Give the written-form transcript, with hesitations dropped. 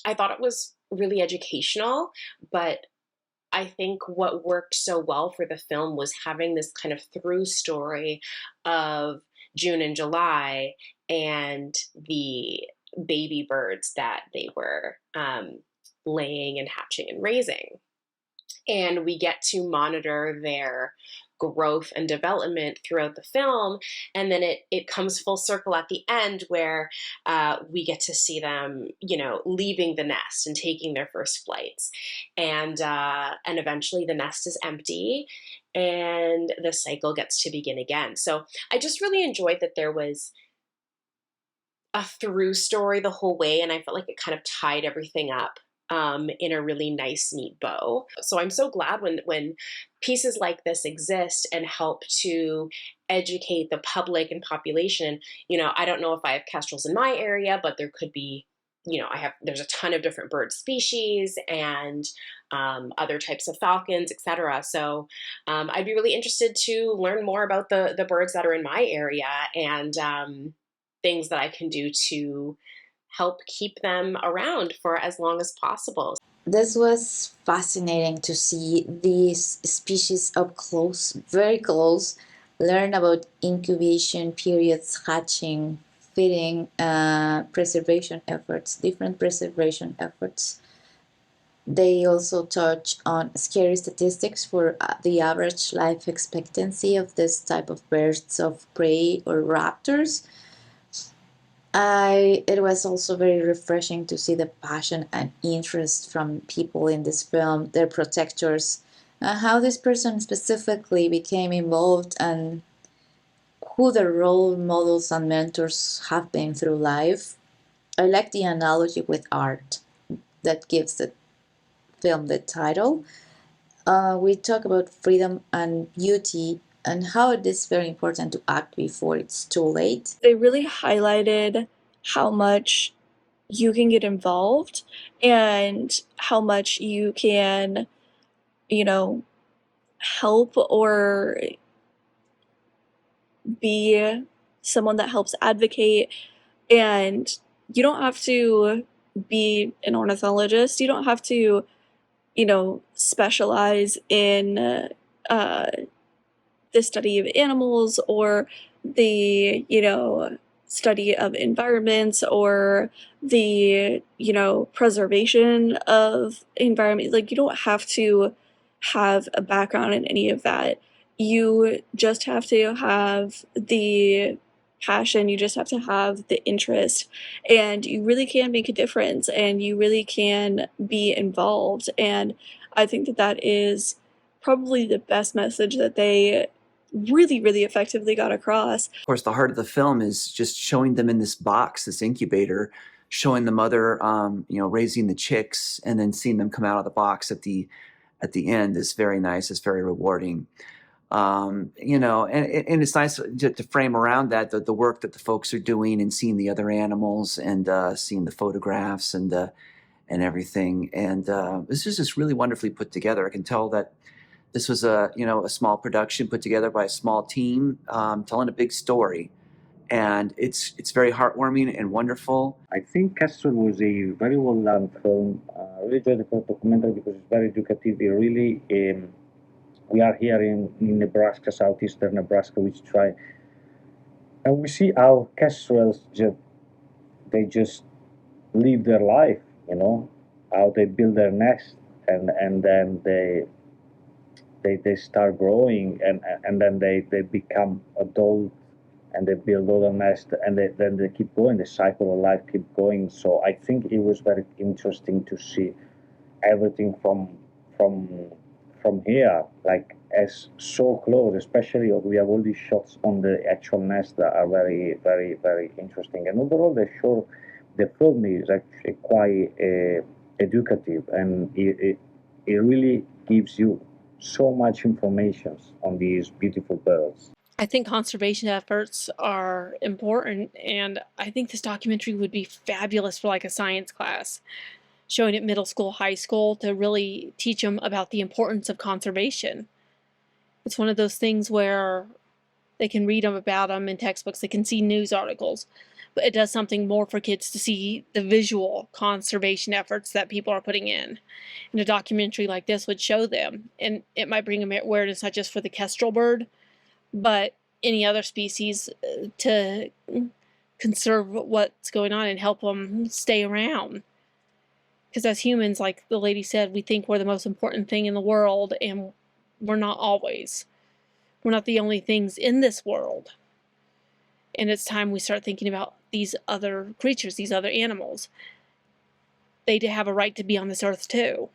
I thought it was really educational, but I think what worked so well for the film was having this kind of through story of June and July and the baby birds that they were laying and hatching and raising. And we get to monitor their growth and development throughout the film, and then it comes full circle at the end where we get to see them, leaving the nest and taking their first flights, and eventually the nest is empty and the cycle gets to begin again. So I just really enjoyed that there was a through story the whole way, and I felt like it kind of tied everything up in a really nice, neat bow. So I'm so glad when pieces like this exist and help to educate the public and population. I don't know if I have kestrels in my area, but there could be. There's a ton of different bird species and other types of falcons, etc. So I'd be really interested to learn more about the birds that are in my area and things that I can do to help keep them around for as long as possible. This was fascinating to see these species up close, very close, learn about incubation periods, hatching, feeding, preservation efforts, different preservation efforts. They also touch on scary statistics for the average life expectancy of this type of birds of prey or raptors. It was also very refreshing to see the passion and interest from people in this film, their protectors, how this person specifically became involved, and who the role models and mentors have been through life. I like the analogy with art that gives the film the title. We talk about freedom and beauty and how it is very important to act before it's too late. They really highlighted how much you can get involved and how much you can, help or be someone that helps advocate. And you don't have to be an ornithologist. You don't have to, specialize in the study of animals or the, study of environments or the, preservation of environment. Like, you don't have to have a background in any of that. You just have to have the passion, you just have to have the interest, and you really can make a difference and you really can be involved. And I think that that is probably the best message that they really, really effectively got across. Of course, the heart of the film is just showing them in this box, this incubator, showing the mother, raising the chicks, and then seeing them come out of the box at the end is very nice. It's very rewarding. And it's nice to frame around that the work that the folks are doing and seeing the other animals and seeing the photographs and everything. And this is just really wonderfully put together. I can tell that this was a small production put together by a small team, telling a big story, and it's very heartwarming and wonderful. I think Kestrel was a very well done film. I really enjoyed the documentary because it's very educative. It really, we are here in Nebraska, southeastern Nebraska, which try, and we see how Kestrels just live their life. How they build their nest, and then they start growing, and then they become adult, and they build other nest, and then they keep going. The cycle of life keep going. So I think it was very interesting to see everything from here, like as so close. Especially we have all these shots on the actual nest that are very, very, very interesting. And overall, the film is actually quite educative, and it really gives you so much information on these beautiful birds. I think conservation efforts are important, and I think this documentary would be fabulous for like a science class, showing at middle school, high school, to really teach them about the importance of conservation. It's one of those things where they can read about them in textbooks, they can see news articles, but it does something more for kids to see the visual conservation efforts that people are putting in. And a documentary like this would show them, and it might bring awareness not just for the kestrel bird, but any other species, to conserve what's going on and help them stay around. Because as humans, like the lady said, we think we're the most important thing in the world, and we're not always. We're not the only things in this world. And it's time we start thinking about these other creatures, these other animals. They have a right to be on this earth too.